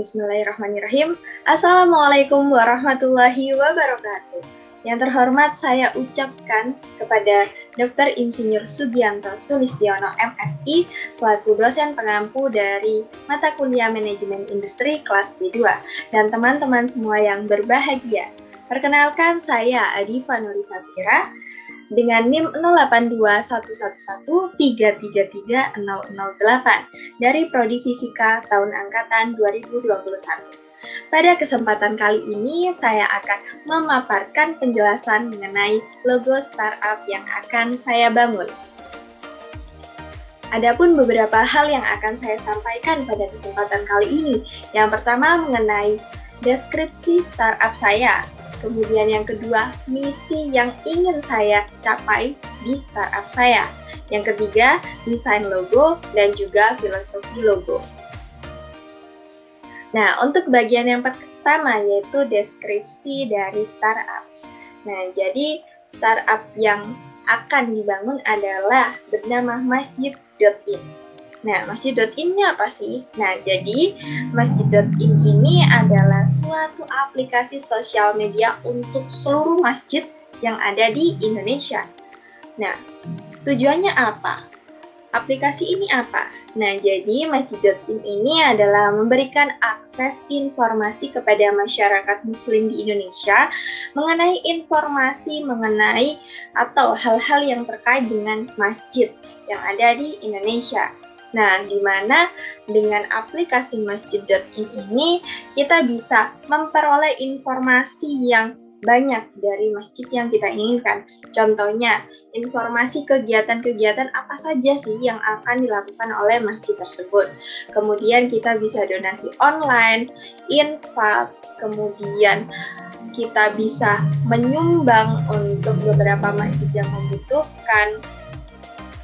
Bismillahirrahmanirrahim. Assalamualaikum warahmatullahi wabarakatuh. Yang terhormat saya ucapkan kepada Dr. Insinyur Sugianto Sulistiono MSI selaku dosen pengampu dari mata kuliah Manajemen Industri kelas B2 dan teman-teman semua yang berbahagia. Perkenalkan, saya Adifa Nuri Safira dengan NIM 082111333008 dari Prodi Fisika tahun angkatan 2021. Pada kesempatan kali ini, saya akan memaparkan penjelasan mengenai logo startup yang akan saya bangun. Adapun beberapa hal yang akan saya sampaikan pada kesempatan kali ini. Yang pertama mengenai deskripsi startup saya. Kemudian yang kedua, misi yang ingin saya capai di startup saya. Yang ketiga, desain logo dan juga filosofi logo. Nah, untuk bagian yang pertama yaitu deskripsi dari startup. Nah, jadi startup yang akan dibangun adalah bernama Masjid.in. Nah, Masjid.in ini apa sih? Nah, jadi Masjid.in ini adalah suatu aplikasi sosial media untuk seluruh masjid yang ada di Indonesia. Nah, tujuannya apa? Aplikasi ini apa? Nah, jadi Masjid.in ini adalah memberikan akses informasi kepada masyarakat muslim di Indonesia mengenai informasi mengenai atau hal-hal yang terkait dengan masjid yang ada di Indonesia. Nah, di mana dengan aplikasi Masjid.in ini kita bisa memperoleh informasi yang banyak dari masjid yang kita inginkan. Contohnya, informasi kegiatan-kegiatan apa saja sih yang akan dilakukan oleh masjid tersebut. Kemudian kita bisa donasi online, infak, kemudian kita bisa menyumbang untuk beberapa masjid yang membutuhkan.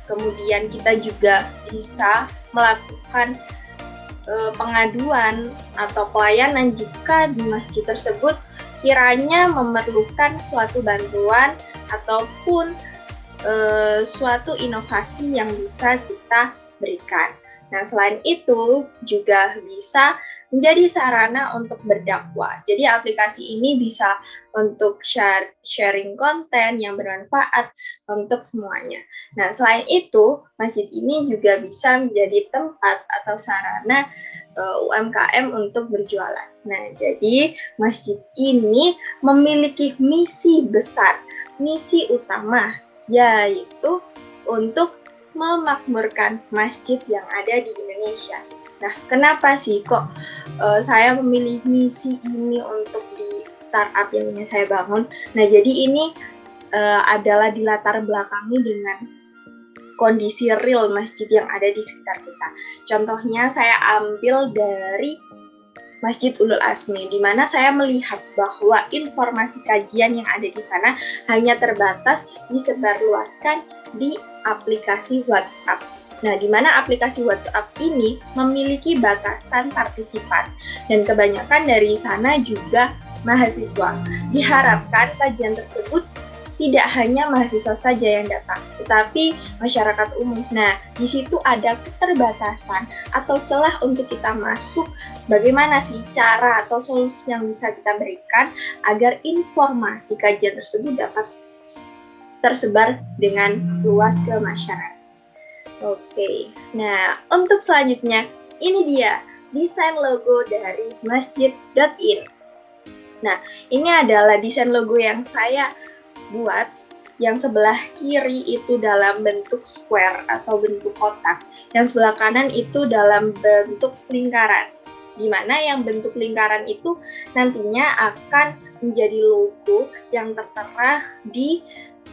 Kemudian kita juga bisa melakukan pengaduan atau pelayanan jika di masjid tersebut kiranya memerlukan suatu bantuan ataupun suatu inovasi yang bisa kita berikan. Nah, selain itu juga bisa menjadi sarana untuk berdakwah. Jadi aplikasi ini bisa untuk sharing konten yang bermanfaat untuk semuanya. Nah, selain itu, masjid ini juga bisa menjadi tempat atau sarana UMKM untuk berjualan. Nah, jadi masjid ini memiliki misi besar, misi utama, yaitu untuk memakmurkan masjid yang ada di Indonesia. Nah, kenapa sih kok saya memilih misi ini untuk di startup yang ingin saya bangun? Nah, jadi ini adalah dilatar belakangi dengan kondisi real masjid yang ada di sekitar kita. Contohnya saya ambil dari Masjid Ulul Asmi, di mana saya melihat bahwa informasi kajian yang ada di sana hanya terbatas disebarluaskan di aplikasi WhatsApp. Nah, di mana aplikasi WhatsApp ini memiliki batasan partisipan dan kebanyakan dari sana juga mahasiswa. Diharapkan kajian tersebut tidak hanya mahasiswa saja yang datang, tetapi masyarakat umum. Nah, di situ ada keterbatasan atau celah untuk kita masuk. Bagaimana sih cara atau solusi yang bisa kita berikan agar informasi kajian tersebut dapat tersebar dengan luas ke masyarakat. Oke, nah untuk selanjutnya, ini dia desain logo dari Masjid.in. Nah, ini adalah desain logo yang saya buat. Yang sebelah kiri itu dalam bentuk square atau bentuk kotak, yang sebelah kanan itu dalam bentuk lingkaran, di mana yang bentuk lingkaran itu nantinya akan menjadi logo yang tertera di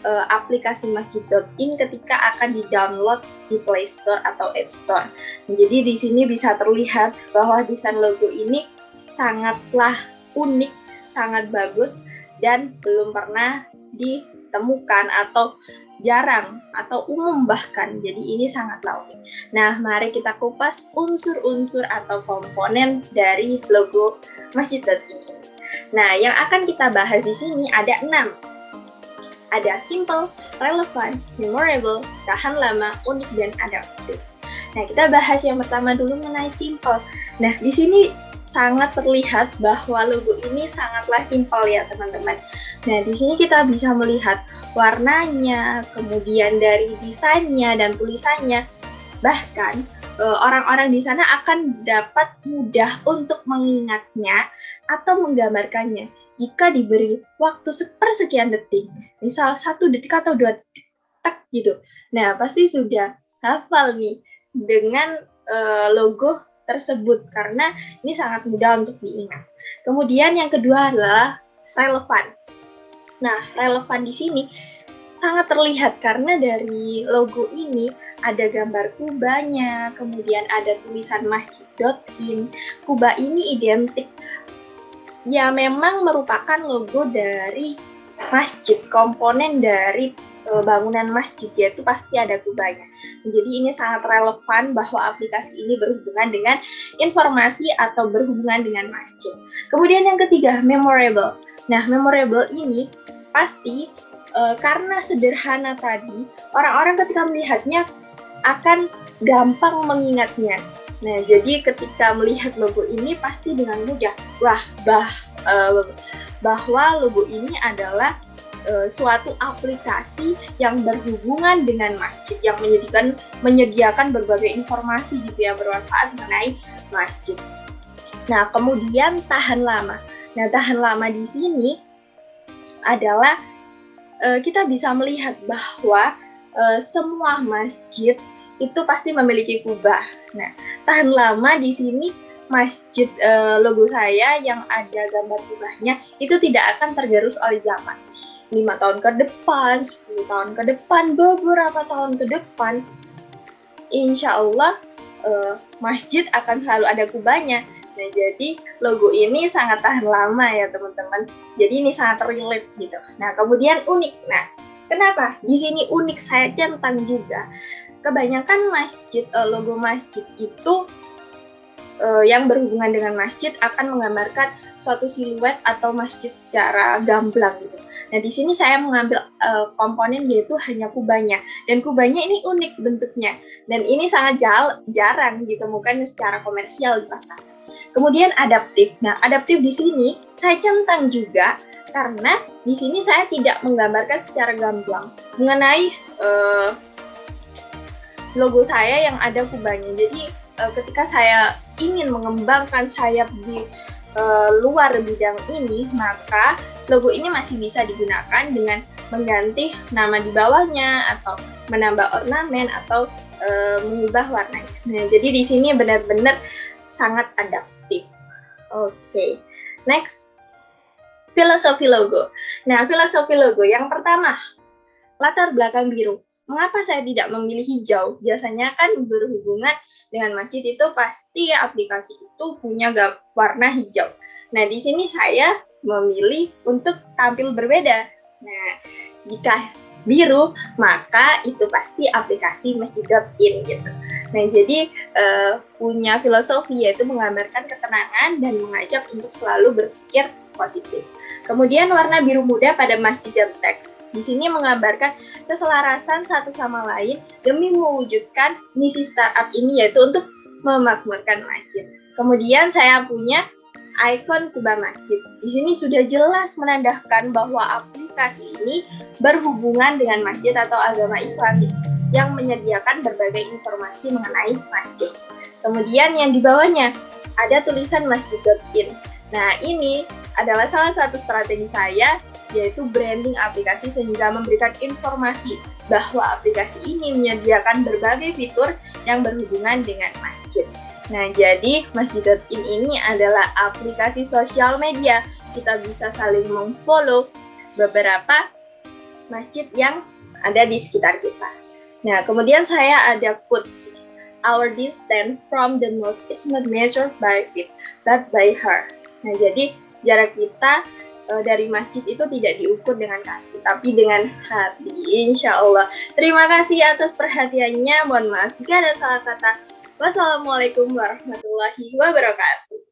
aplikasi Masjid.in ketika akan di-download di Play Store atau App Store. Jadi di sini bisa terlihat bahwa desain logo ini sangatlah unik, sangat bagus, dan belum pernah ditemukan atau jarang atau umum bahkan. Jadi ini sangatlah unik. Nah, mari kita kupas unsur-unsur atau komponen dari logo Masjid.in. Nah, yang akan kita bahas di sini ada 6. Ada simple, relevan, memorable, tahan lama, unik, dan adaptif. Nah, kita bahas yang pertama dulu mengenai simple. Nah, di sini sangat terlihat bahwa logo ini sangatlah simpel ya teman-teman. Nah, di sini kita bisa melihat warnanya, kemudian dari desainnya dan tulisannya. Bahkan orang-orang di sana akan dapat mudah untuk mengingatnya atau menggambarkannya jika diberi waktu sepersekian detik, misal 1 detik atau 2 detik gitu. Nah, pasti sudah hafal nih dengan logo tersebut karena ini sangat mudah untuk diingat. Kemudian yang kedua adalah relevan. Nah, relevan di sini sangat terlihat karena dari logo ini ada gambar kubahnya, kemudian ada tulisan masjid.in. Kubah ini identik ya memang merupakan logo dari masjid, komponen dari bangunan masjid, yaitu pasti ada kubahnya. Jadi ini sangat relevan bahwa aplikasi ini berhubungan dengan informasi atau berhubungan dengan masjid. Kemudian yang ketiga, memorable. Nah, memorable ini pasti karena sederhana tadi, orang-orang ketika melihatnya akan gampang mengingatnya. Nah, jadi ketika melihat logo ini pasti dengan mudah, bahwa logo ini adalah suatu aplikasi yang berhubungan dengan masjid, yang menyediakan berbagai informasi gitu ya bermanfaat mengenai masjid. Nah, kemudian tahan lama. Nah, tahan lama di sini adalah kita bisa melihat bahwa semua masjid itu pasti memiliki kubah. Nah, tahan lama di sini masjid logo saya yang ada gambar kubahnya itu tidak akan tergerus oleh zaman. 5 tahun ke depan, 10 tahun ke depan, beberapa tahun ke depan, insya Allah masjid akan selalu ada kubahnya. Nah, jadi logo ini sangat tahan lama ya teman-teman. Jadi ini sangat relate gitu. Nah, kemudian unik. Nah, kenapa? Di sini unik saya centang juga. Kebanyakan masjid, logo masjid itu yang berhubungan dengan masjid akan menggambarkan suatu siluet atau masjid secara gamblang gitu. Nah, di sini saya mengambil komponen yaitu hanya kubahnya. Dan kubahnya ini unik bentuknya. Dan ini sangat jarang ditemukan secara komersial di pasar. Kemudian adaptif. Nah, adaptif di sini saya centang juga karena di sini saya tidak menggambarkan secara gamblang mengenai logo saya yang ada kubahnya. Jadi ketika saya ingin mengembangkan sayap di luar bidang ini, maka logo ini masih bisa digunakan dengan mengganti nama di bawahnya atau menambah ornamen atau mengubah warnanya. Nah, jadi di sini benar-benar sangat adaptif. Oke. Next, filosofi logo. Nah, filosofi logo yang pertama, latar belakang biru. Mengapa saya tidak memilih hijau? Biasanya kan berhubungan dengan masjid itu pasti aplikasi itu punya warna hijau. Nah, di sini saya memilih untuk tampil berbeda. Nah, jika biru, maka itu pasti aplikasi masjid.in gitu. Nah, jadi punya filosofi yaitu menggambarkan ketenangan dan mengajak untuk selalu berpikir positif. Kemudian warna biru muda pada masjid dan teks. Di sini menggambarkan keselarasan satu sama lain demi mewujudkan misi startup ini yaitu untuk memakmurkan masjid. Kemudian saya punya ikon kubah masjid. Di sini sudah jelas menandakan bahwa aplikasi ini berhubungan dengan masjid atau agama Islam yang menyediakan berbagai informasi mengenai masjid. Kemudian yang di bawahnya ada tulisan masjid.in. Nah, ini adalah salah satu strategi saya, yaitu branding aplikasi sehingga memberikan informasi bahwa aplikasi ini menyediakan berbagai fitur yang berhubungan dengan masjid. Nah, jadi masjid.in ini adalah aplikasi sosial media. Kita bisa saling memfollow beberapa masjid yang ada di sekitar kita. Nah, kemudian saya ada quotes. Our distance from the mosque is not measured by feet, but by her. Nah, jadi jarak kita dari masjid itu tidak diukur dengan kaki, tapi dengan hati, insya Allah. Terima kasih atas perhatiannya. Mohon maaf jika ada salah kata. Wassalamualaikum warahmatullahi wabarakatuh.